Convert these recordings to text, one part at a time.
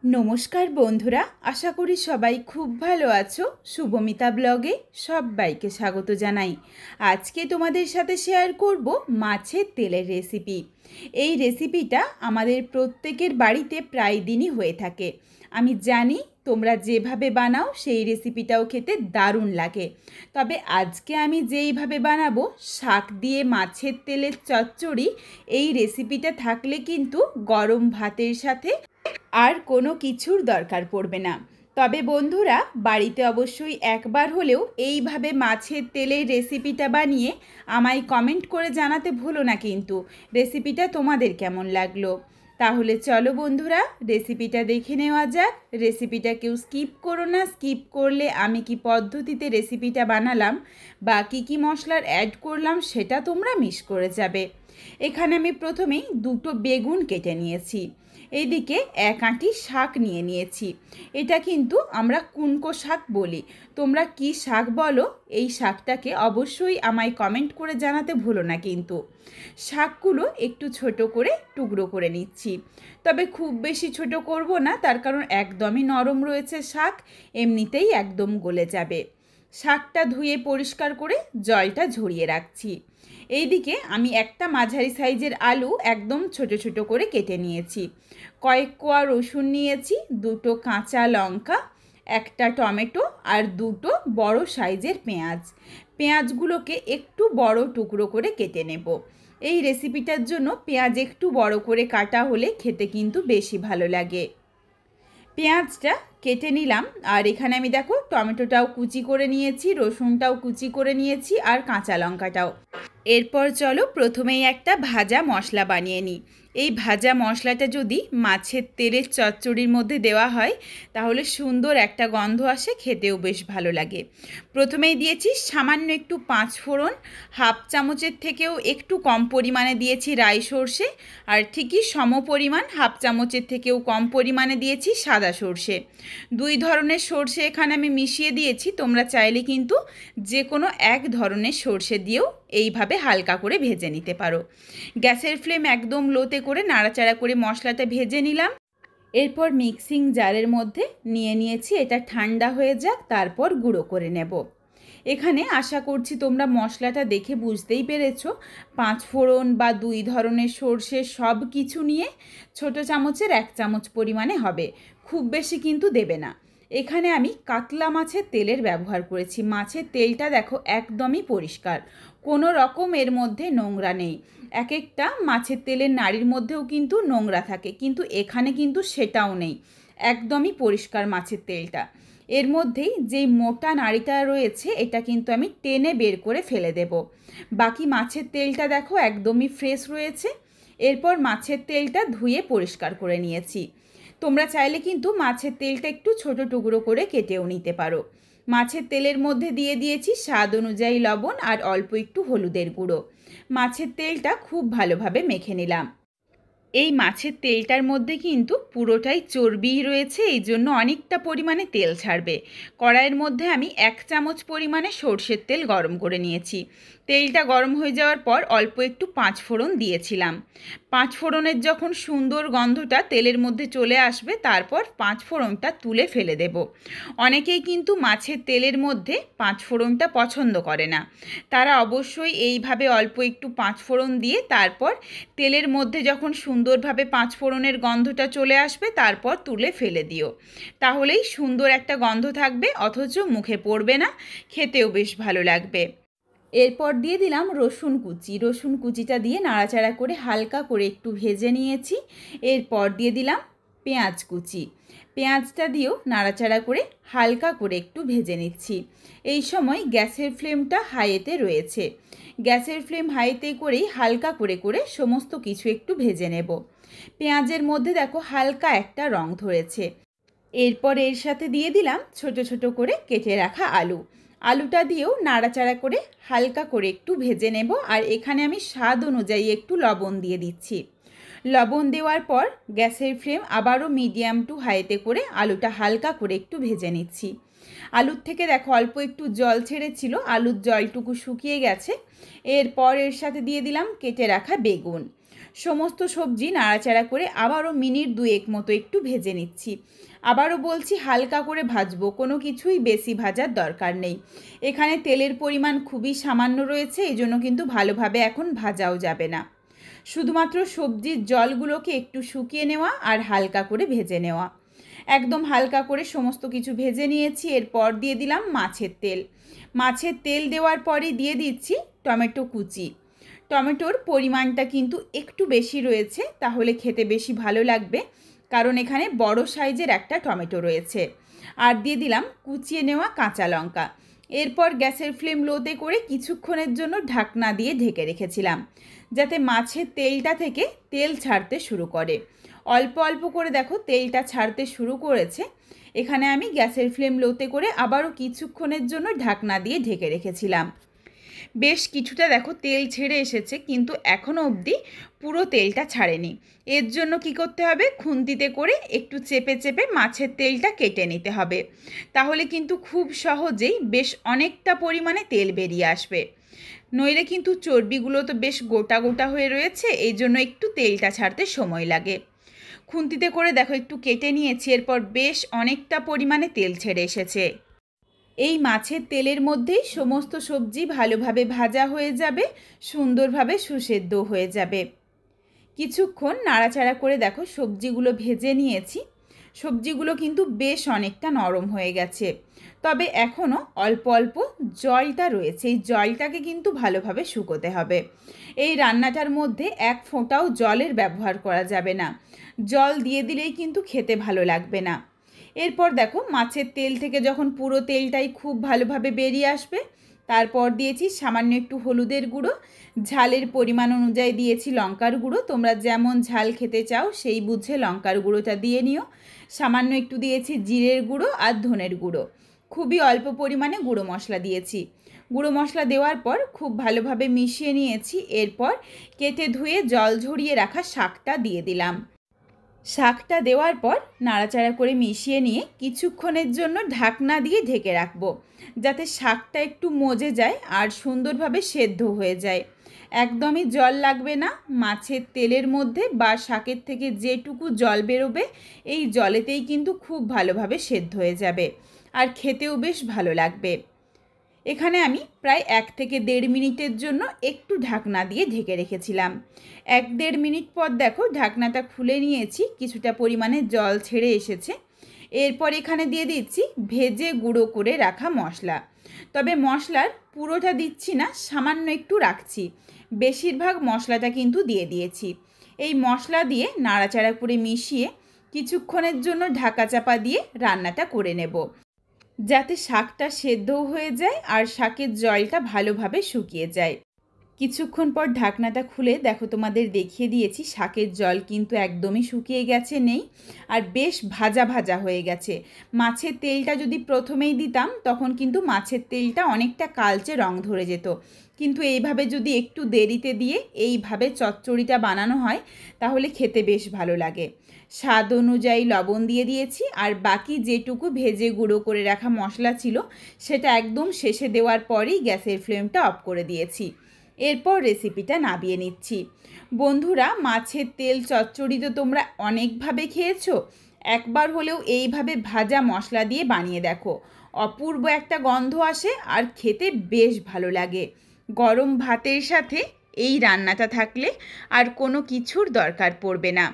নমস্কার বন্ধুরা, আশা করি সবাই খুব ভালো আছো। শুভমিতা ব্লগে সবাইকে স্বাগত জানাই। আজকে তোমাদের সাথে শেয়ার করব মাছের তেলের রেসিপি। এই রেসিপিটা আমাদের প্রত্যেকের বাড়িতে প্রায় দিনই হয়ে থাকে। আমি জানি তোমরা যেভাবে বানাও সেই রেসিপিটাও খেতে দারুণ লাগে। তবে আজকে আমি যেইভাবে বানাবো শাক দিয়ে মাছের তেলের চচ্চড়ি, এই রেসিপিটা থাকলে কিন্তু গরম ভাতের সাথে আর কোনো কিছুর দরকার পড়বে না। তবে বন্ধুরা, বাড়িতে অবশ্যই একবার হলেও এইভাবে মাছের তেলের রেসিপিটা বানিয়ে আমায় কমেন্ট করে জানাতে ভুলো না কিন্তু রেসিপিটা তোমাদের কেমন লাগলো। তাহলে চলো বন্ধুরা, রেসিপিটা দেখে নেওয়া যাক। রেসিপিটা কেউ স্কিপ করো না। স্কিপ করলে আমি কি পদ্ধতিতে রেসিপিটা বানালাম বা কী মশলার অ্যাড করলাম সেটা তোমরা মিস করে যাবে। এখানে আমি প্রথমেই দুটো বেগুন কেটে নিয়েছি। এইদিকে এক আঁটি শাক নিয়ে নিয়েছি। এটা কিন্তু আমরা কুনকো শাক বলি। তোমরা কি শাক বলো এই শাকটাকে অবশ্যই আমায় কমেন্ট করে জানাতে ভুলো না কিন্তু। শাকগুলো একটু ছোট করে টুকরো করে নিচ্ছি। তবে খুব বেশি ছোট করব না, তার কারণ একদমই নরম রয়েছে শাক, এমনিতেই একদম গলে যাবে। শাকটা ধুয়ে পরিষ্কার করে জলটা ঝরিয়ে রাখছি। এইদিকে আমি একটা মাঝারি সাইজের আলু একদম ছোট ছোট করে কেটে নিয়েছি। কয়েক কোয়া রসুন নিয়েছি, দুটো কাঁচা লঙ্কা, একটা টমেটো আর দুটো বড় সাইজের পেঁয়াজ। পেঁয়াজগুলোকে একটু বড় টুকরো করে কেটে নেব। এই রেসিপিটার জন্য পেঁয়াজ একটু বড় করে কাটা হলে খেতে কিন্তু বেশি ভালো লাগে। পেঁয়াজটা কেটে নিলাম। আর এখানে আমি দেখো টমেটোটাও কুচি করে নিয়েছি, রসুনটাও কুচি করে নিয়েছি আর কাঁচা লঙ্কাটাও। এরপর চলো প্রথমেই একটা ভাজা মশলা বানিয়ে নিই। এই ভাজা মশলাটা যদি মাছের তেলের চচ্চড়ির মধ্যে দেওয়া হয় তাহলে সুন্দর একটা গন্ধ আসে, খেতেও বেশ ভালো লাগে। প্রথমেই দিয়েছি সামান্য একটু 5 ফোড়ন, হাফ চামচের থেকেও একটু কম পরিমাণে দিয়েছি রাই সর্ষে, আর ঠিকই সম পরিমাণ হাফ চামচের থেকেও কম পরিমাণে দিয়েছি সাদা সর্ষে। দুই ধরনের সর্ষে এখানে আমি মিশিয়ে দিয়েছি। তোমরা চাইলে কিন্তু যে কোনো এক ধরনের সর্ষে দিয়েও এইভাবে হালকা করে ভেজে নিতে পারো। গ্যাসের ফ্লেম একদম লোতে করে নাড়াচাড়া করে মশলাটা ভেজে নিলাম। এরপর মিক্সিং জারের মধ্যে নিয়ে নিয়েছি। এটা ঠান্ডা হয়ে যাক, তারপর গুঁড়ো করে নেব। এখানে আশা করছি তোমরা মশলাটা দেখে বুঝতেই পেরেছো। 5 ফোড়ন বা 2 ধরনের সর্ষে সব কিছু নিয়ে ছোট চামচের 1 চামচ পরিমাণে হবে, খুব বেশি কিন্তু দেবে না। এখানে আমি কাতলা মাছের তেলের ব্যবহার করেছি। মাছের তেলটা দেখো একদমই পরিষ্কার, কোনো রকম এর মধ্যে নোংরা নেই। এক একটা মাছের তেলের নাড়ির মধ্যেও কিন্তু নোংরা থাকে, কিন্তু এখানে কিন্তু সেটাও নেই, একদমই পরিষ্কার মাছের তেলটা। এর মধ্যেই যেই মোটা নাড়িটা রয়েছে এটা কিন্তু আমি টেনে বের করে ফেলে দেব। বাকি মাছের তেলটা দেখো একদমই ফ্রেশ রয়েছে। এরপর মাছের তেলটা ধুয়ে পরিষ্কার করে নিয়েছি। তোমরা চাইলে কিন্তু মাছের তেলটা একটু ছোট টুকরো করে কেটেও নিতে পারো। মাছের তেলের মধ্যে দিয়ে দিয়েছি স্বাদ অনুযায়ী লবণ আর অল্প একটু হলুদের গুঁড়ো। মাছের তেলটা খুব ভালোভাবে মেখে নিলাম। এই মাছের তেলটার মধ্যে কিন্তু পুরোটাই চর্বিই রয়েছে, এই জন্য অনেকটা পরিমাণে তেল ছাড়বে। কড়াইয়ের মধ্যে আমি 1 চামচ পরিমাণে সর্ষের তেল গরম করে নিয়েছি। তেলটা গরম হয়ে যাওয়ার পর অল্প একটু 5 ফোড়ন দিয়েছিলাম। 5 ফোড়নের যখন সুন্দর গন্ধটা তেলের মধ্যে চলে আসবে তারপর 5 ফোড়নটা তুলে ফেলে দেব। অনেকেই কিন্তু মাছের তেলের মধ্যে 5 ফোড়নটা পছন্দ করে না, তারা অবশ্যই এইভাবে অল্প একটু 5 ফোড়ন দিয়ে তারপর তেলের মধ্যে যখন সুন্দরভাবে 5 ফোড়নের গন্ধটা চলে আসবে তারপর তুলে ফেলে দিও। তাহলেই সুন্দর একটা গন্ধ থাকবে, অথচ মুখে পড়বে না, খেতেও বেশ ভালো লাগবে। এরপর দিয়ে দিলাম রসুন কুচি। রসুন কুচিটা দিয়ে নাড়াচাড়া করে হালকা করে একটু ভেজে নিয়েছি। এরপর দিয়ে দিলাম পেঁয়াজ কুচি। পেঁয়াজটা দিয়েও নাড়াচাড়া করে হালকা করে একটু ভেজে নিচ্ছি। এই সময় গ্যাসের ফ্লেমটা হাইতে রয়েছে। গ্যাসের ফ্লেম হাইতে করেই হালকা করে করে সমস্ত কিছু একটু ভেজে নেব। পেঁয়াজের মধ্যে দেখো হালকা একটা রং ধরেছে। এরপর এর সাথে দিয়ে দিলাম ছোট ছোট করে কেটে রাখা আলু। আলুটা দিয়েও নাড়াচাড়া করে হালকা করে একটু ভেজে নেব। আর এখানে আমি স্বাদ অনুযায়ী একটু লবণ দিয়ে দিচ্ছি। লবণ দেওয়ার পর গ্যাসের ফ্লেম আবারও মিডিয়াম টু হাইতে করে আলুটা হালকা করে একটু ভেজে নিচ্ছি। আলুর থেকে দেখো অল্প একটু জল ছেড়েছিল, আলুর জলটুকু শুকিয়ে গেছে। এরপর এর সাথে দিয়ে দিলাম কেটে রাখা বেগুন। সমস্ত সবজি নাড়াচাড়া করে আবারও মিনিট 2 মতো একটু ভেজে নিচ্ছি। আবারও বলছি, হালকা করে ভাজবো, কোনো কিছুই বেশি ভাজার দরকার নেই। এখানে তেলের পরিমাণ খুবই সামান্য রয়েছে, এই জন্য কিন্তু ভালোভাবে এখন ভাজাও যাবে না। শুধুমাত্র সবজির জলগুলোকে একটু শুকিয়ে নেওয়া আর হালকা করে ভেজে নেওয়া। একদম হালকা করে সমস্ত কিছু ভেজে নিয়েছি। এরপর দিয়ে দিলাম মাছের তেল। মাছের তেল দেওয়ার পরে দিয়ে দিচ্ছি টমেটো কুচি। টমেটোর পরিমাণটা কিন্তু একটু বেশি রয়েছে, তাহলে খেতে বেশি ভালো লাগবে, কারণ এখানে বড় সাইজের একটা টমেটো রয়েছে। আর দিয়ে দিলাম কুচিয়ে নেওয়া কাঁচা লঙ্কা। এরপর গ্যাসের ফ্লেম লোতে করে কিছুক্ষণের জন্য ঢাকনা দিয়ে ঢেকে রেখেছিলাম, যাতে মাছের তেলটা থেকে তেল ছাড়তে শুরু করে। অল্প অল্প করে দেখো তেলটা ছাড়তে শুরু করেছে। এখানে আমি গ্যাসের ফ্লেম লোতে করে আবারও কিছুক্ষণের জন্য ঢাকনা দিয়ে ঢেকে রেখেছিলাম। বেশ কিছুটা দেখো তেল ছেড়ে এসেছে, কিন্তু এখনও অবধি পুরো তেলটা ছাড়েনি। এর জন্য কি করতে হবে, খুন্তিতে করে একটু চেপে চেপে মাছের তেলটা কেটে নিতে হবে। তাহলে কিন্তু খুব সহজেই বেশ অনেকটা পরিমাণে তেল বেরিয়ে আসবে। নইলে কিন্তু চর্বিগুলো তো বেশ গোটা গোটা হয়ে রয়েছে, এই জন্য একটু তেলটা ছাড়তে সময় লাগে। খুন্তিতে করে দেখো একটু কেটে নিয়েছি, এরপর বেশ অনেকটা পরিমাণে তেল ছেড়ে এসেছে। এই মাছের তেলের মধ্যেই সমস্ত সবজি ভালোভাবে ভাজা হয়ে যাবে, সুন্দরভাবে সুসেদ্ধ হয়ে যাবে। কিছুক্ষণ নাড়াচাড়া করে দেখো সবজিগুলো ভেজে নিয়েছি। সবজিগুলো কিন্তু বেশ অনেকটা নরম হয়ে গেছে, তবে এখনও অল্প অল্প জলটা রয়েছে। এই জলটাকে কিন্তু ভালোভাবে শুকোতে হবে। এই রান্নাটার মধ্যে এক ফোঁটাও জলের ব্যবহার করা যাবে না। জল দিয়ে দিলেই কিন্তু খেতে ভালো লাগবে না। এরপর দেখো মাছের তেল থেকে যখন পুরো তেলটাই খুব ভালোভাবে বেরিয়ে আসবে, তারপর দিয়েছি সামান্য একটু হলুদের গুঁড়ো। ঝালের পরিমাণ অনুযায়ী দিয়েছি লঙ্কার গুঁড়ো। তোমরা যেমন ঝাল খেতে চাও সেই বুঝে লঙ্কার গুঁড়োটা দিয়ে নিও। সামান্য একটু দিয়েছি জিরের গুঁড়ো আর ধনের গুঁড়ো। খুবই অল্প পরিমাণে গুঁড়ো মশলা দিয়েছি। গুঁড়ো মশলা দেওয়ার পর খুব ভালোভাবে মিশিয়ে নিয়েছি। এরপর কেটে ধুয়ে জল ঝরিয়ে রাখা শাকটা দিয়ে দিলাম। শাকটা দেওয়ার পর নাড়াচাড়া করে মিশিয়ে নিয়ে কিছুক্ষণের জন্য ঢাকনা দিয়ে ঢেকে রাখবো, যাতে শাকটা একটু মজে যায় আর সুন্দরভাবে সেদ্ধ হয়ে যায়। একদমই জল লাগবে না। মাছের তেলের মধ্যে বা শাকের থেকে যেটুকু জল বেরোবে, এই জলেতেই কিন্তু খুব ভালোভাবে সেদ্ধ হয়ে যাবে আর খেতেও বেশ ভালো লাগবে। এখানে আমি প্রায় 1 থেকে 1.5 মিনিটের জন্য একটু ঢাকনা দিয়ে ঢেকে রেখেছিলাম। 1-1.5 মিনিট পর দেখো ঢাকনাটা খুলে নিয়েছি, কিছুটা পরিমাণে জল ছেড়ে এসেছে। এরপর এখানে দিয়ে দিচ্ছি ভেজে গুঁড়ো করে রাখা মশলা। তবে মশলার পুরোটা দিচ্ছি না, সামান্য একটু রাখছি। বেশিরভাগ মশলাটা কিন্তু দিয়ে দিয়েছি। এই মশলা দিয়ে নাড়াচাড়া করে মিশিয়ে কিছুক্ষণের জন্য ঢাকা চাপা দিয়ে রান্নাটা করে নেব, যাতে শাকটা সেদ্ধও হয়ে যায় আর শাকের জলটা ভালোভাবে শুকিয়ে যায়। কিছুক্ষণ পর ঢাকনাটা খুলে দেখো তোমাদের দেখিয়ে দিয়েছি, শাকের জল কিন্তু একদমই শুকিয়ে গেছে, নেই। আর বেশ ভাজা ভাজা হয়ে গেছে। মাছের তেলটা যদি প্রথমেই দিতাম তখন কিন্তু মাছের তেলটা অনেকটা কালচে রং ধরে যেত, কিন্তু এইভাবে যদি একটু দেরিতে দিয়ে এইভাবে চচ্চড়িটা বানানো হয় তাহলে খেতে বেশ ভালো লাগে। স্বাদ অনুযায়ী লবণ দিয়ে দিয়েছি, আর বাকি যেটুকু ভেজে গুঁড়ো করে রাখা মশলা ছিল সেটা একদম শেষে দেওয়ার পরেই গ্যাসের ফ্লেমটা অফ করে দিয়েছি। এরপর রেসিপিটা নামিয়ে নিচ্ছি। বন্ধুরা, মাছের তেল চচ্চড়ি তো তোমরা অনেকভাবে খেয়েছো, একবার হলেও এইভাবে ভাজা মশলা দিয়ে বানিয়ে দেখো। অপূর্ব একটা গন্ধ আসে আর খেতে বেশ ভালো লাগে। গরম ভাতের সাথে এই রান্নাটা থাকলে আর কোনো কিছুর দরকার পড়বে না।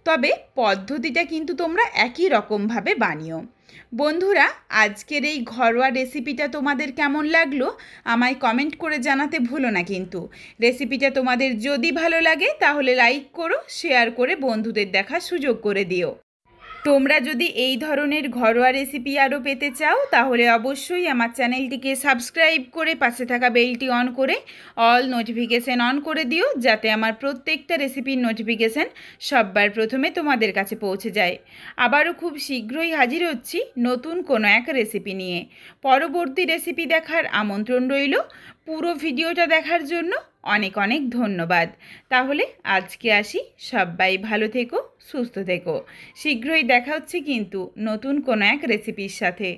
তবে পদ্ধতিটা কিন্তু তোমরা একই রকমভাবে বানিও। বন্ধুরা, আজকের এই ঘরোয়া রেসিপিটা তোমাদের কেমন লাগলো আমায় কমেন্ট করে জানাতে ভুলো না কিন্তু। রেসিপিটা তোমাদের যদি ভালো লাগে তাহলে লাইক করো, শেয়ার করে বন্ধুদের দেখার সুযোগ করে দিও। তোমরা যদি এই ধরনের ঘরোয়া রেসিপি আরও পেতে চাও তাহলে অবশ্যই আমার চ্যানেলটিকে সাবস্ক্রাইব করে পাশে থাকা বেলটি অন করে অল নোটিফিকেশান অন করে দিও, যাতে আমার প্রত্যেকটা রেসিপির নোটিফিকেশান সবার প্রথমে তোমাদের কাছে পৌঁছে যায়। আবারও খুব শীঘ্রই হাজির হচ্ছি নতুন কোনো এক রেসিপি নিয়ে। পরবর্তী রেসিপি দেখার আমন্ত্রণ রইল। পুরো ভিডিওটা দেখার জন্য অনেক অনেক ধন্যবাদ। তাহলে আজকে আসি, সবাই ভালো থেকো, সুস্থ থেকো। শীঘ্রই দেখা হচ্ছে কিন্তু নতুন কোনো এক রেসিপির সাথে।